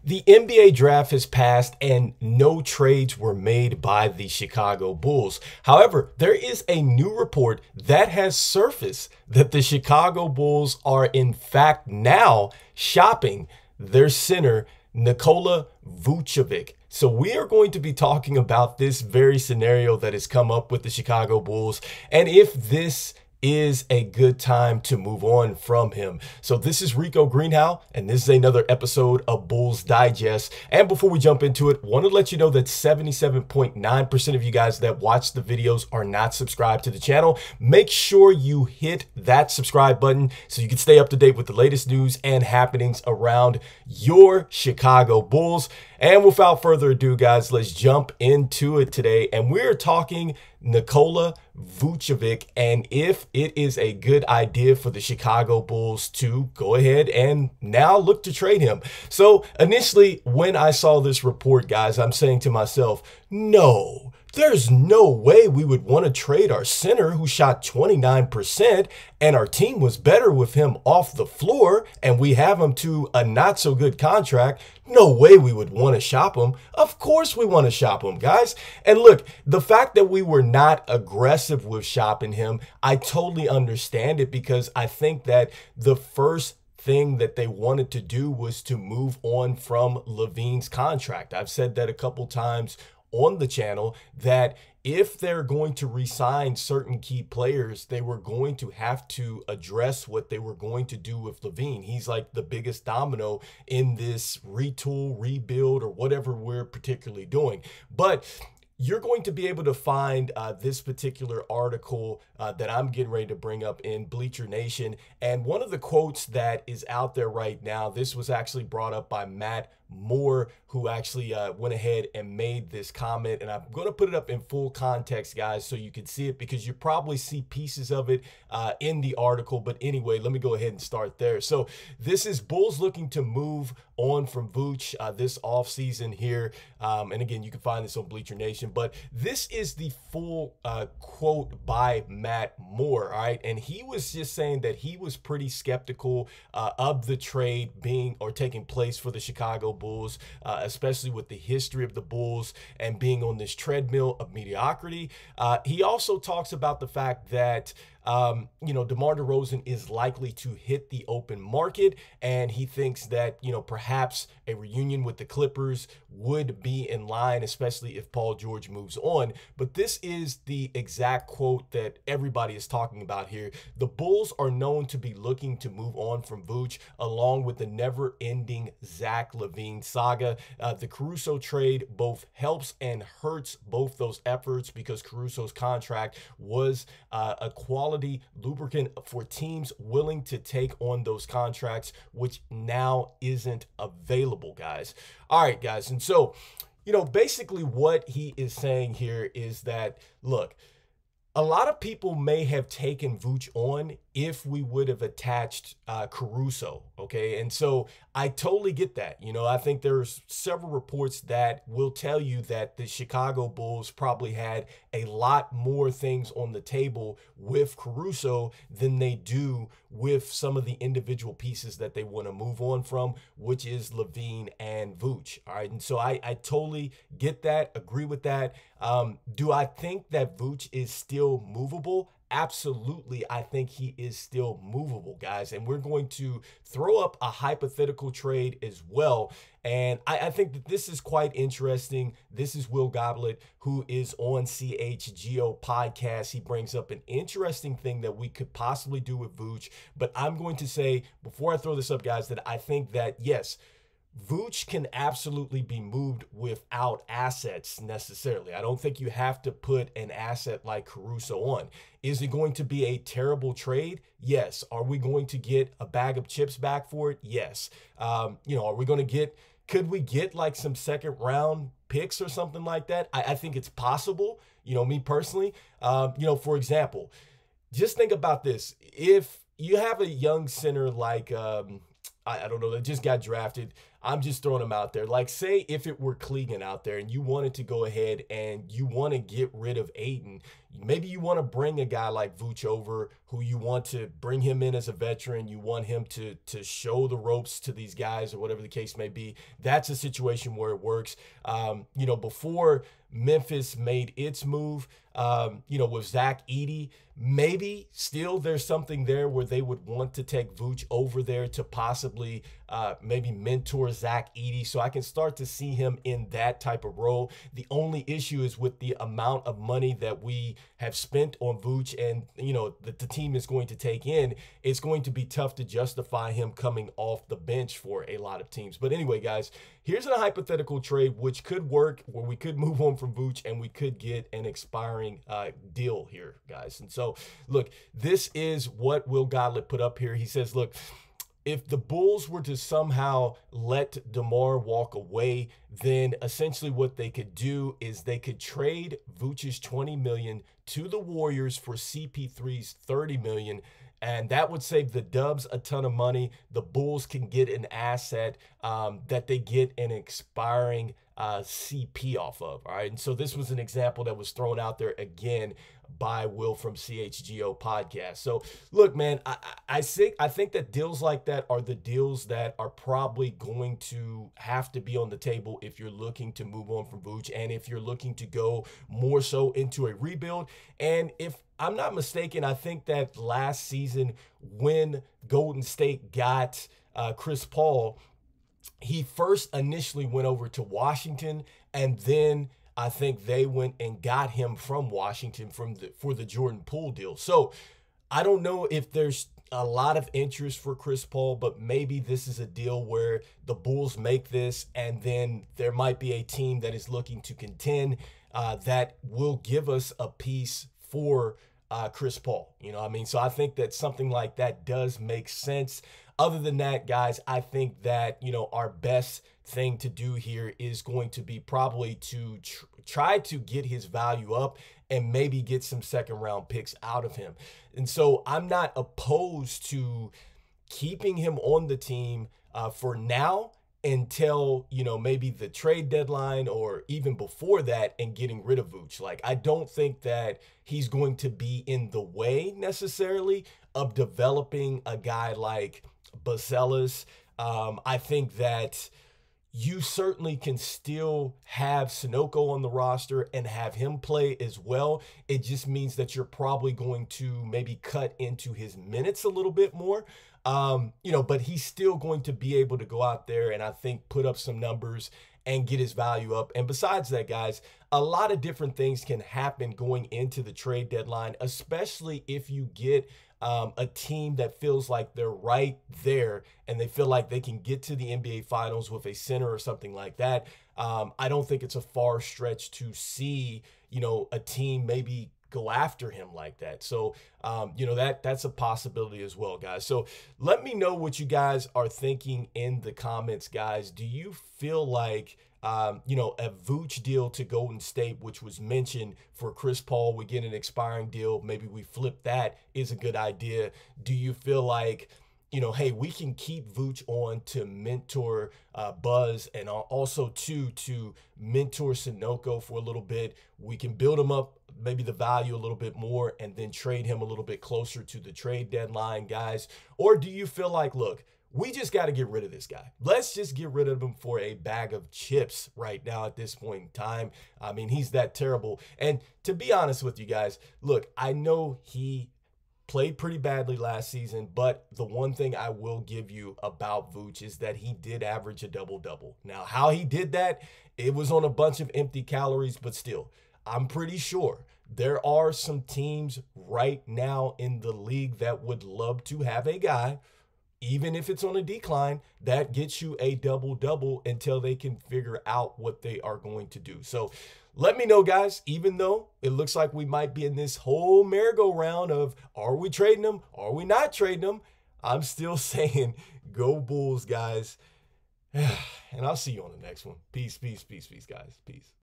The NBA draft has passed and no trades were made by the Chicago Bulls. However, there is a new report that has surfaced that the Chicago Bulls are in fact now shopping their center, Nikola Vucevic. So we are going to be talking about this very scenario that has come up with the Chicago Bulls and if this is a good time to move on from him. So this is Rico Greenhowe, and this is another episode of Bulls Digest. And before we jump into it, want to let you know that 77.9% of you guys that watch the videos are not subscribed to the channel. Make sure you hit that subscribe button so you can stay up to date with the latest news and happenings around your Chicago Bulls. And without further ado, guys, let's jump into it today. And we're talking Nikola Vucevic and if it is a good idea for the Chicago Bulls to go ahead and now look to trade him. So initially, when I saw this report, guys, I'm saying to myself, no, there's no way we would want to trade our center who shot 29% and our team was better with him off the floor and we have him to a not so good contract. No way we would want to shop him. Of course we want to shop him, guys. And look, the fact that we were not aggressive with shopping him, I totally understand it because I think that the first thing that they wanted to do was to move on from Lavine's contract. I've said that a couple times on the channel that if they're going to re-sign certain key players, they were going to have to address what they were going to do with Lavine. He's like the biggest domino in this retool, rebuild, or whatever we're particularly doing. But you're going to be able to find this particular article that I'm getting ready to bring up in Bleacher Nation. And one of the quotes that is out there right now, this was actually brought up by Matt Moore, who actually went ahead and made this comment. And I'm going to put it up in full context, guys, so you can see it because you probably see pieces of it in the article. But anyway, let me go ahead and start there. So this is Bulls looking to move on from Vooch this offseason here. And again, you can find this on Bleacher Nation. But this is the full quote by Matt Moore, all right? And he was just saying that he was pretty skeptical of the trade being or taking place for the Chicago Bulls, especially with the history of the Bulls and being on this treadmill of mediocrity. He also talks about the fact that DeMar DeRozan is likely to hit the open market, and he thinks that, perhaps a reunion with the Clippers would be in line, especially if Paul George moves on. But this is the exact quote that everybody is talking about here. The Bulls are known to be looking to move on from Vooch, along with the never-ending Zach Lavine saga. The Caruso trade both helps and hurts both those efforts because Caruso's contract was a quality lubricant for teams willing to take on those contracts, which now isn't available, guys. All right, guys. And so, basically what he is saying here is that, look, a lot of people may have taken Vooch on if we would have attached Caruso, okay? And so I totally get that. I think there's several reports that will tell you that the Chicago Bulls probably had a lot more things on the table with Caruso than they do with some of the individual pieces that they want to move on from, which is Lavine and Vooch, all right? And so I totally get that, agree with that. Do I think that Vooch is still movable? Absolutely, I think he is still movable, guys. And we're going to throw up a hypothetical trade as well. And I think that this is quite interesting. This is Will Goblet, who is on CHGO podcast. He brings up an interesting thing that we could possibly do with Vooch. But I'm going to say, before I throw this up, guys, that I think that, yes, Vooch can absolutely be moved without assets necessarily. I don't think you have to put an asset like Caruso on. Is it going to be a terrible trade? Yes. Are we going to get a bag of chips back for it? Yes. Are we going to get, could we get like some second round picks or something like that? I think it's possible, me personally. For example, just think about this. If you have a young center like, I don't know, that just got drafted. I'm just throwing them out there. Like, say if it were Clegan out there and you wanted to go ahead and you want to get rid of Ayton, maybe you want to bring a guy like Vooch over, who you want to bring him in as a veteran. You want him to show the ropes to these guys or whatever the case may be. That's a situation where it works. Before Memphis made its move, with Zach Edey, maybe still there's something there where they would want to take Vooch over there to possibly maybe mentor Zach Edey. So I can start to see him in that type of role. The only issue is with the amount of money that we have spent on Vooch and, that the team is going to take in. It's going to be tough to justify him coming off the bench for a lot of teams. But anyway, guys, here's a hypothetical trade which could work, where we could move on from Vooch and we could get an expiring deal here, guys. And so, look, this is what Will Gottlieb put up here. He says, look, if the Bulls were to somehow let DeMar walk away, then essentially what they could do is they could trade Vooch's $20 million to the Warriors for CP3's $30 million. And that would save the Dubs a ton of money. The Bulls can get an asset that they get an expiring CP off of. All right. And so this was an example that was thrown out there again by Will from CHGO podcast. So look, man, I think that deals like that are the deals that are probably going to have to be on the table if you're looking to move on from Vooch and if you're looking to go more so into a rebuild. And if I'm not mistaken, I think that last season when Golden State got Chris Paul, he first initially went over to Washington, and then I think they went and got him from Washington for the Jordan Poole deal. So I don't know if there's a lot of interest for Chris Paul, but maybe this is a deal where the Bulls make this, and then there might be a team that is looking to contend that will give us a piece for Chris Paul. So I think that something like that does make sense. Other than that, guys, I think that, our best thing to do here is going to be probably to try to get his value up and maybe get some second round picks out of him. And so I'm not opposed to keeping him on the team for now until, maybe the trade deadline or even before that, and getting rid of Vooch. Like, I don't think that he's going to be in the way necessarily of developing a guy like Baselis. I think that you certainly can still have Sunoco on the roster and have him play as well. It just means that you're probably going to maybe cut into his minutes a little bit more. But he's still going to be able to go out there and I think put up some numbers and get his value up. And besides that, guys, a lot of different things can happen going into the trade deadline, especially if you get a team that feels like they're right there and they feel like they can get to the NBA Finals with a center or something like that. I don't think it's a far stretch to see, a team maybe go after him like that. So, that's a possibility as well, guys. So let me know what you guys are thinking in the comments, guys. Do you feel like, a Vooch deal to Golden State, which was mentioned for Chris Paul, we get an expiring deal, maybe we flip that, is a good idea? Do you feel like, hey, we can keep Vooch on to mentor Buzz and also to mentor Sunoco for a little bit? We can build him up, maybe the value a little bit more, and then trade him a little bit closer to the trade deadline, guys? Or do you feel like, look, we just got to get rid of this guy. Let's just get rid of him for a bag of chips right now at this point in time. I mean, he's that terrible. And to be honest with you guys, look, I know he played pretty badly last season, but the one thing I will give you about Vooch is that he did average a double-double. Now, how he did that, it was on a bunch of empty calories, but still, I'm pretty sure there are some teams right now in the league that would love to have a guy, even if it's on a decline, that gets you a double-double until they can figure out what they are going to do. So let me know, guys, even though it looks like we might be in this whole merry-go-round of, are we trading them? Are we not trading them? I'm still saying go Bulls, guys. And I'll see you on the next one. Peace, peace, peace, peace, guys. Peace.